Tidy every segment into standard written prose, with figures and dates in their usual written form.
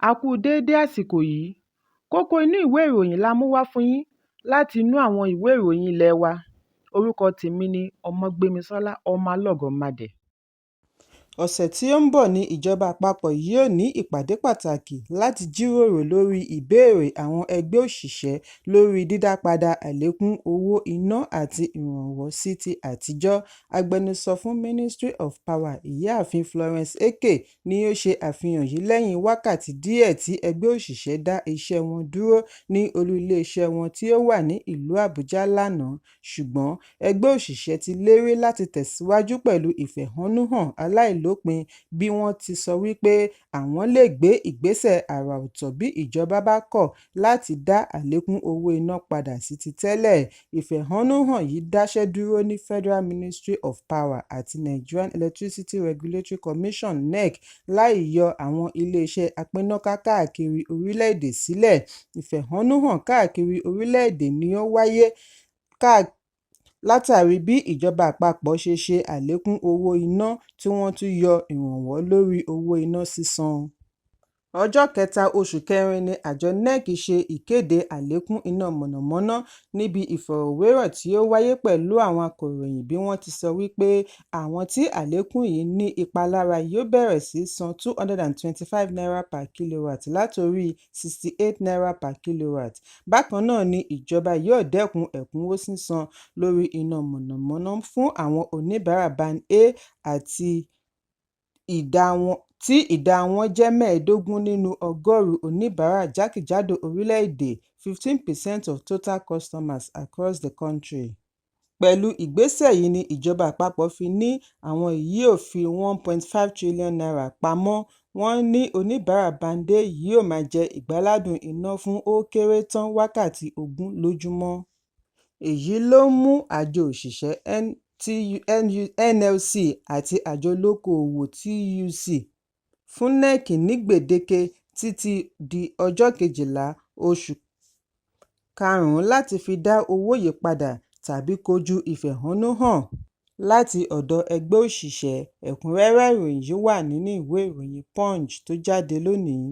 A kú déédé àsìkò yìí. Kókó inú ìwé ìròyìn la mú wá fún yín láti inú àwọn ìwé ìròyìn ilé wa. Orúkọ tèmi ni Ọmọgbémisọ́lá ọmọ Alọ́gọ̀madẹ̀. Ọ̀sẹ̀ tí ó ń bọ̀ ní ìjọba àpapọ̀ yóò ní ìpàdé pàtàkì láti jíròrò lórí ìbéèrè àwọn ẹgbẹ́ òṣìṣẹ́ lórí dídápadà àlékún owó iná àti ìrànwọ́ sí ti àtijọ́. Agbẹnusọ fún Ministry of Power ìyáàfin Florence Eke ni ó ṣe àfihàn yìí lẹ́yìn wákàtí díẹ̀ tí ẹgbẹ́ òṣìṣẹ́ dá iṣẹ́ wọn dúró ní olú iléeṣẹ́ wọn tí ó wà ní ìlú Àbújá lánàá, ṣùgbọ́n ẹgbẹ́ òṣìṣẹ́ ti lérí láti tẹ̀síwájú pẹ̀lú ìfẹ̀hónúhàn aláìlópin bí wọ́n ti sọ wípé àwọn lè gbé ìgbésẹ̀ àrà ọ̀tọ̀ bí ìjọba bá kọ̀ láti dá àlékún owó iná padà sí ti tẹ́lẹ̀. Ìfẹ̀hónúhàn yìí dáṣẹ́ dúró ní Federal Ministry of Power àti Nigerian Electricity Regulatory Commission (NEC) láì yọ àwọn iléeṣẹ́ apínnáká káàkiri orílẹ̀-èdè sílẹ̀. Ìfẹ̀hónúhàn káàkiri orílẹ̀-èdè ni ó wáyé látàrí bí ìjọba àpapọ̀ ṣe ṣe àlékún owó iná tí wọ́n tún yọ ìrànwọ́ lórí owó iná sísan. Ọjọ́ 3 oṣù kẹrin ni àjọ NEC ṣe ìkéde àlékún iná mọ̀nàmọ́ná níbi ìfọ̀rọ̀wérọ̀ tí ó wáyé pẹ̀lú àwọn akọ̀ròyìn bí wọ́n ti sọ wípé àwọn tí àlékún yìí ní ipa lára yóò bẹ̀rẹ̀ sí san ₦225 per kilowatt látorí ₦68 per kilowatt. Bákan náà ni ìjọba yóò dẹ́kun ẹ̀kúnwó sísan lórí iná mọ̀nàmọ́ná fún àwọn oníbàárà band A àti tí ìdá wọn jẹ́ 15 nínú ọgọ́rùn-ún oníbàárà jákèjádò orílẹ̀-èdè, 15% of total customers across the country. Pẹ̀lú ìgbésẹ̀ yìí ni ìjọba àpapọ̀ fi ní àwọn yóò fi ₦1.5 trillion pamọ́. Wọ́n ní oníbàárà band A yóò máa jẹ ìgbáládùn iná fún ó kéré tán wákàtí 20 lójúmọ́. Èyí ló mú àjọ òṣìṣẹ́ NLC àti àjọ olókoòwò TUC fún NEC ní gbèdéke títí di ọjọ́ 12 oṣù karùn-ún láti fi dá owó yìí padà tàbí kojú ìfẹ̀hónúhàn láti ọ̀dọ̀ ẹgbẹ́ òṣìṣẹ́. Ẹ̀kúnrẹ́rẹ́ ìròyìn yìí wà nínú ìwé ìròyìn Punch tó jáde lónìí.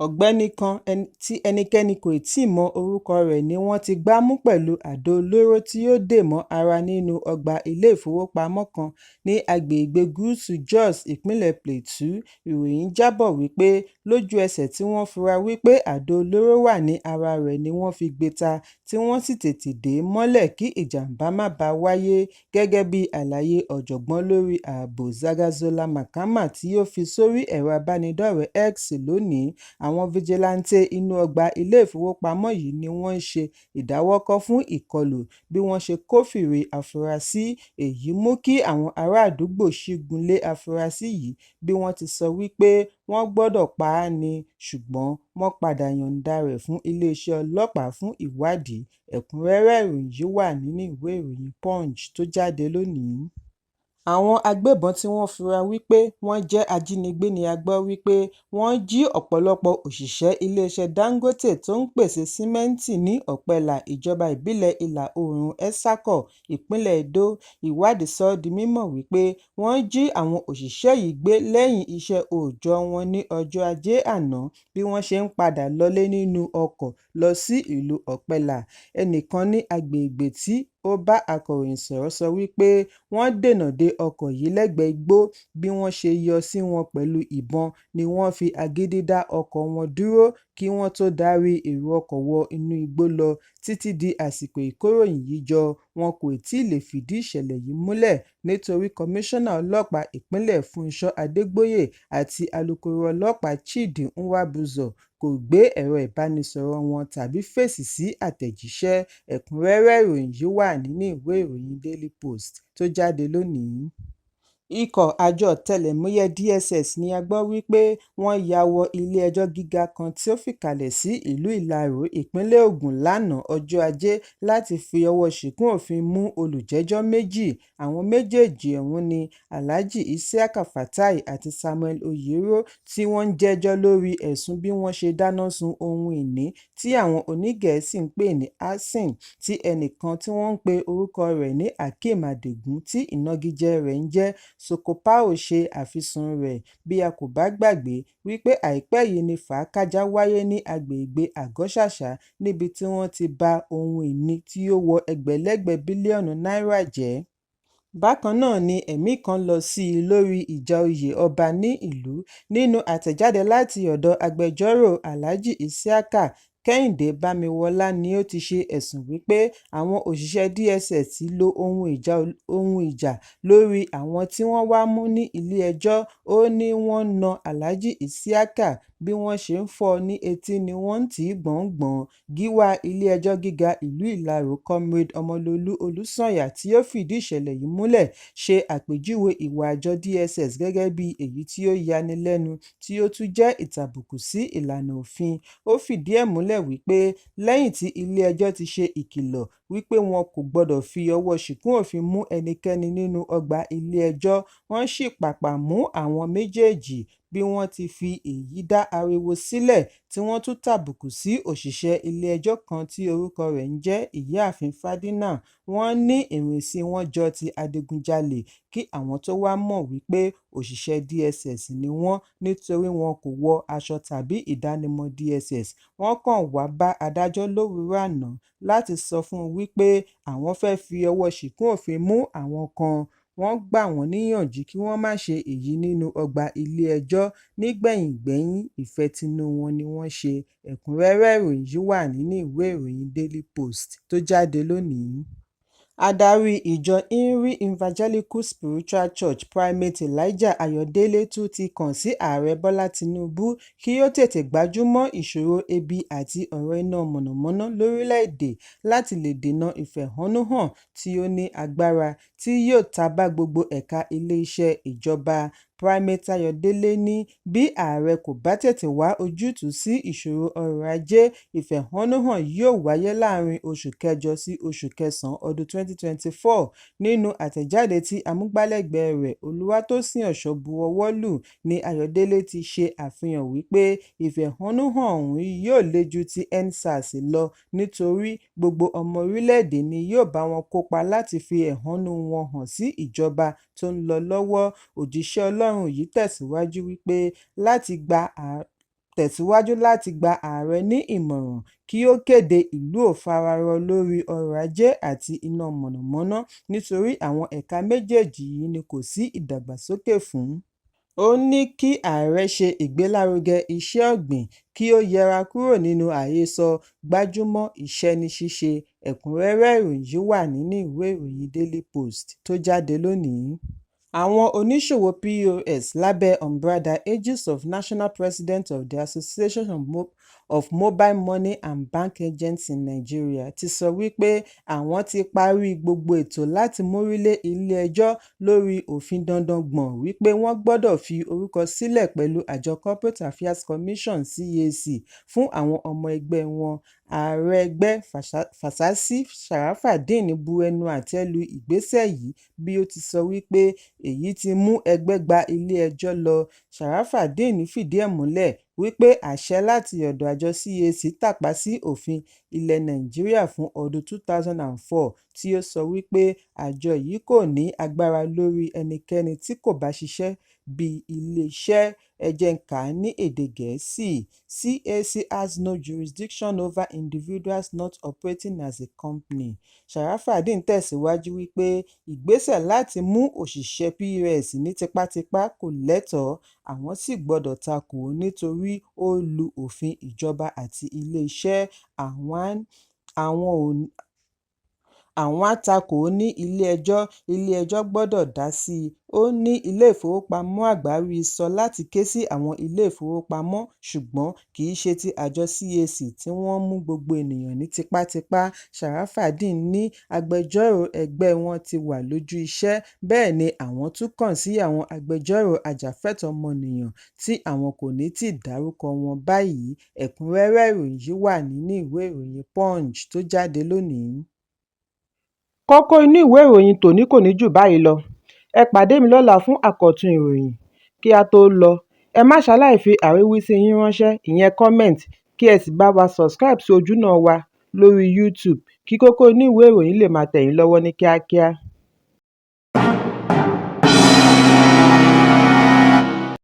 Ọ̀gbẹ́ni kan tí ẹnikẹ́ni kò tíì mọ orúkọ rẹ̀ ni wọ́n ti gbá mú pẹ̀lú àdó olóró tí ó dè mọ́ ara nínú ọgbà ilé-ìfowópamọ́ kan ní agbègbè gúúsù Jos, ìpínlẹ̀ Plateau. Ìròyìn jábọ̀ wípé lójú ẹsẹ̀ tí wọ́n fura wípé àdó olóró wà ní ara rẹ̀ ni wọ́n fi gbé ta tí wọ́n sì tètè dè é mọ́lẹ̀ kí ìjàmbá má bàa wáyé, gẹ́gẹ́ bí àlàyé ọ̀jọ̀gbọ́n lórí ààbò Zagazola Mahama tí ó fi sórí ẹ̀rọ abánidọ́rẹ̀ẹ́ X lónìí. Àwọn fijilantànté inú ọgbà ilé-ìfowópamọ́ yìí ni wọ́n ń ṣe ìdáwọ́kọ̀ fún ìkọlù bí wọ́n ṣe kófìrí afurasí. Èyí mú kí àwọn ará àdúgbò ṣígun lé afurasí yìí bí wọ́n ti sọ wípé wọ́n gbọ́dọ̀ pa á ni, ṣùgbọ́n wọ́n padà yọ̀ǹda rẹ̀ fún iléeṣẹ́ ọlọ́pàá fún ìwádìí. Ẹ̀kúnrẹ́rẹ́ ìròyìn yìí wà nínú ìwé ìròyìn Punch tó jáde lónìí. Àwọn agbébọn tí wọ́n fura wípé wọ́n jẹ́ ajínigbé ni a gbọ́ wípé wọ́n jí ọ̀pọ̀lọpọ̀ òṣìṣẹ́ iléeṣẹ́ Dangote tó ń pèsè símẹ́ǹtì ní Ọ̀pẹ̀là, ìjọba ìbílẹ̀ Ìlà-Oòrùn Ẹ̀sákọ̀, ìpínlẹ̀ Edo. Ìwádìí sọ di mímọ̀ wípé wọ́n jí àwọn òṣìṣẹ́ yìí gbé lẹ́yìn iṣẹ́ òòjọ́ wọn ní ọjọ́ Ajé àná bí wọ́n ṣe ń padà lọlé nínú ọkọ̀ lọ sí ìlú Ọ̀pẹ̀là. Ẹnìkan ní agbègbè tí ó bá akọ̀ròyìn sọ̀rọ̀ sọ wípé wọ́n dènà de ọkọ̀ yìí lẹ́gbẹ̀ẹ́ igbó, bí wọ́n ṣe yọ sí wọn pẹ̀lú ìbọn ni wọ́n fi agídí dá ọkọ̀ wọn dúró kí wọ́n tó darí èrò ọkọ̀ wọ inú igbó lọ. Títí di àsìkò ìkóròyìn yìí jọ, wọn kò tíì lè fìdí ìṣẹ̀lẹ̀ yìí múlẹ̀ nítorí kọmíṣánná ọlọ́pàá ìpínlẹ̀ Fúnṣọ́ Adégbóyè àti alukoro ọlọ́pàá Chidi Nwabuzo kò gbé ẹ̀rọ ìbánisọ̀rọ̀ wọn tàbí fèsì sí àtẹ̀jíṣẹ́. Ẹ̀kúnrẹ́rẹ́ ìròyìn yìí wà nínú ìwé ìròyìn Daily Post tó jáde lónìí. Ikọ̀ àjọ ọ̀tẹlẹ̀múyẹ́ DSS ni a gbọ́ wípé wọ́n ya wọ ilé-ẹjọ́ gíga kan tí ó fìkàlẹ̀ sí ìlú Ìlaró, ìpínlẹ̀ Ògùn lánàá ọjọ́ Ajé láti fi ọwọ́ ṣìkún òfin mú olùjẹ́jọ́ méjì. Àwọn méjèèjì ọ̀hún ni Alhaji Isiaka Fatai àti Samuel Oyero tí wọ́n ń jẹ́jọ́ lórí ẹ̀sùn bí wọ́n ṣe dáná sun ohun ìní tí àwọn onígẹ̀ẹ́sì ń pè ní arson tí ẹnìkan tí wọ́n ń pe orúkọ rẹ̀ ní Hakeem Adegun tí ìnagijẹ rẹ̀ ń jẹ́ Sokopao ṣe àfisùn rẹ̀. Bí a kò bá gbàgbé wípé àìpẹ́ yìí ni fàákájà wáyé ní agbègbè Àgọ́-Ṣàṣà níbi tí wọ́n ti ba ohun ìní tí ó wọ ẹgbẹ̀lẹ́gbẹ̀ bílíọ̀nù náírà jẹ́. Bákan náà ni ẹ̀mí kan lọ sí i lórí ìjà oyè ọba ní ìlú. Nínú àtẹ̀jáde láti ọ̀dọ̀ agbẹjọ́rò Alhaji Isiaka Kẹ́hìndé Bámiwọlá ni ó ti ṣe ẹ̀sùn wípé àwọn òṣìṣẹ́ DSS lo ohun ìjà lórí àwọn tí wọ́n wá mú ní ilé-ẹjọ́. Ó ní wọ́n na Alhaji Isiaka bí wọ́n ṣe ń fọ́ ní etí ni wọ́n ń tì í gbọ̀ngbọ̀n. Gíwá ilé-ẹjọ́ gíga ìlú Ìlaró Comrade Ọmọlolú Olùsànyà tí ó fìdí ìṣẹ̀lẹ̀ yìí múlẹ̀ ṣe àpèjúwe ìwà àjọ DSS gẹ́gẹ́ bí èyí tí ó yani lẹ́nu tí ó tún jẹ́ ìtàbùkù sí ìlànà òfin. Ó fìdí ẹ̀ múlẹ̀ wípé lẹ́yìn tí ilé-ẹjọ́ ti ṣe ìkìlọ̀ wípé wọn kò gbọdọ̀ fi ọwọ́ ṣìkún òfin mú ẹnikẹ́ni nínú ọgbà ilé-ẹjọ́, wọ́n sì pàpà mú àwọn méjèèjì bí wọ́n ti fi èyí dá ariwo sílẹ̀ tí wọ́n tún tàbùkù sí òṣìṣẹ́ ilé-ẹjọ́ kan tí orúkọ rẹ̀ ń jẹ́ Ìyáàfin Fádínà. Wọ́n ní ìrìnsí wọn jọ ti adigunjalè kí àwọn tó wá mọ̀ wípé òṣìṣẹ́ DSS ni wọ́n nítorí wọn kò wọ aṣọ tàbí ìdánimọ̀ DSS. Wọ́n kàn wá bá adájọ́ lówùúrọ̀ àná láti sọ fún un wípé àwọn fẹ́ fi ọwọ́ ṣìkún òfin mú àwọn kan. Wọ́n gbà wọ́n níyànjú kí wọ́n má ṣe èyí nínú ọgbà ilé-ẹjọ́. Nígbẹ̀yìngbẹ́yín ìfẹ́ tinú wọn ni wọ́n ṣe. Ẹ̀kúnrẹ́rẹ́ ìròyìn yìí wà nínú ìwé ìròyìn Daily Post tó jáde lónìí. Adarí ìjọ Inri Evangelical Spiritual Church Primate Elijah Ayọ̀délé tún ti kàn sí Ààrẹ Bọ́lá Tinubu kí ó tètè gbájúmọ́ ìṣòro ebi àti ọ̀rọ̀ iná mọ̀nàmọ́ná lórílẹ̀-èdè láti lè dènà ìfẹ̀hónúhàn tí ó ní agbára tí yóò ta bá gbogbo ẹ̀ka ilé-iṣẹ́ ìjọba. Primate Ayọ̀délé ní bí ààrẹ kò bá tètè wá ojútùú sí ìṣòro ọrọ̀ ajé, ìfẹ̀hónúhàn yóò wáyé láàrin oṣù kẹjọ sí oṣù kẹsàn-án ọdún 2024. Nínú àtẹ̀jáde tí amúgbálẹ́gbẹ̀ẹ́ rẹ̀ Olúwatósìn Ọ̀ṣọ́ buọwọ́ lù ni Ayọ̀délé ti ṣe àfihàn wípé ìfẹ̀hónúhàn ọ̀hún yóò le ju ti EndSARS lọ nítorí gbogbo ọmọ orílẹ̀-èdè ni yóò bá wọn kópa láti fi ẹ̀hónú wọn hàn sí ìjọba tó ń lọ lọ́wọ́. Òjíṣẹ́ Ọlọ́run yìí tẹ̀síwájú láti gba ààrẹ ní ìmọ̀ràn kí ó kéde ìlú òfararọ lórí ọrọ̀ ajé àti iná mọ̀nàmọ́ná nítorí àwọn ẹ̀ka méjèèjì yìí ni kò sí ìdàgbàsókè fún. Ó ní kí ààrẹ ṣe ìgbélárugẹ iṣẹ́ ọ̀gbìn kí ó yẹra kúrò nínú àhesọ gbájúmọ́ iṣẹ́ ní ṣíṣe. Ẹ̀kúnrẹ́rẹ́ ìròyìn yìí wà nínú ìwé ìròyìn Daily Post tó jáde lónìí. Àwọn oníṣòwò POS lábẹ́ umbrella Aegis of National President of the Association of Mobile Money and Bank Agents in Nigeria ti sọ wípé àwọn ti parí gbogbo ètò láti mórílé ilé-ẹjọ́ lórí òfin dandan gbọ̀n wípé wọ́n gbọ́dọ̀ fi orúkọ sílẹ̀ pẹ̀lú àjọ Corporate Affairs Commission (CAC) fún àwọn ọmọ ẹgbẹ́ wọn. Ààrẹ ẹgbẹ́ Fásásí Sharafadeen bu ẹnu àtẹ́ lu ìgbésẹ̀ yìí bí ó ti sọ wípé èyí ti mú ẹgbẹ́ gba ilé-ẹjọ́ lọ. Sharafadeen fìdí ẹ̀ múlẹ̀ wípé àṣẹ láti ọ̀dọ̀ àjọ CAC tàpá sí òfin ilẹ̀ Nàìjíríà fún ọdún 2004 tí ó sọ wípé àjọ yìí kò ní agbára lórí ẹnikẹ́ni tí kò bá ṣiṣẹ́ bí ilé-iṣẹ́. Ẹ jẹ́ n kà á ní èdè Gẹ̀ẹ́sì. CAC has no jurisdiction over individuals not operating as a company. Sharafadeen tẹ̀síwájú wípé ìgbésẹ̀ láti mú òṣìṣẹ́ POS ní tipátipá kò lẹ́tọ̀ọ́, àwọn sì gbọ́dọ̀ takò ó nítorí ó lu òfin ìjọba àti ilé-iṣẹ́. Àwọn á takò ó ní ilé-ẹjọ́, ilé-ẹjọ́ gbọ́dọ̀ dá sí i. Ó ní ilé-ìfowópamọ́ àgbà rí sọ láti ké sí àwọn ilé-ìfowópamọ́ ṣùgbọ́n kì í ṣe ti àjọ CAC tí wọ́n mú gbogbo ènìyàn ní tipátipá. Sharafadeen ní agbẹjọ́rò ẹgbẹ́ wọn ti wà lójú iṣẹ́, bẹ́ẹ̀ ni àwọn tún kàn sí àwọn agbẹjọ́rò ajàfẹ́tọ̀ọ́ ọmọnìyàn tí àwọn kò ní tì dárúkọ wọn báyìí. Ẹ̀kúnrẹ́rẹ́ ìròyìn yìí wà nínú ìwé ìròyìn Punch tó jáde lónìí. Kókó inú ìwé ìròyìn tòní kò ní jù báyìí lọ. Ẹ pàdé mi lọ́la fún àkọ́tun ìròyìn. Kí a tó lọ, ẹ má ṣaláì fi àríwísí yín ránṣẹ́, ìyẹn comment, kí ẹ sì bá wa subscribe sí ojúnà wa lórí YouTube kí kókó inú ìwé ìròyìn lè máa tẹ̀ yín lọ́wọ́ ní kíákíá.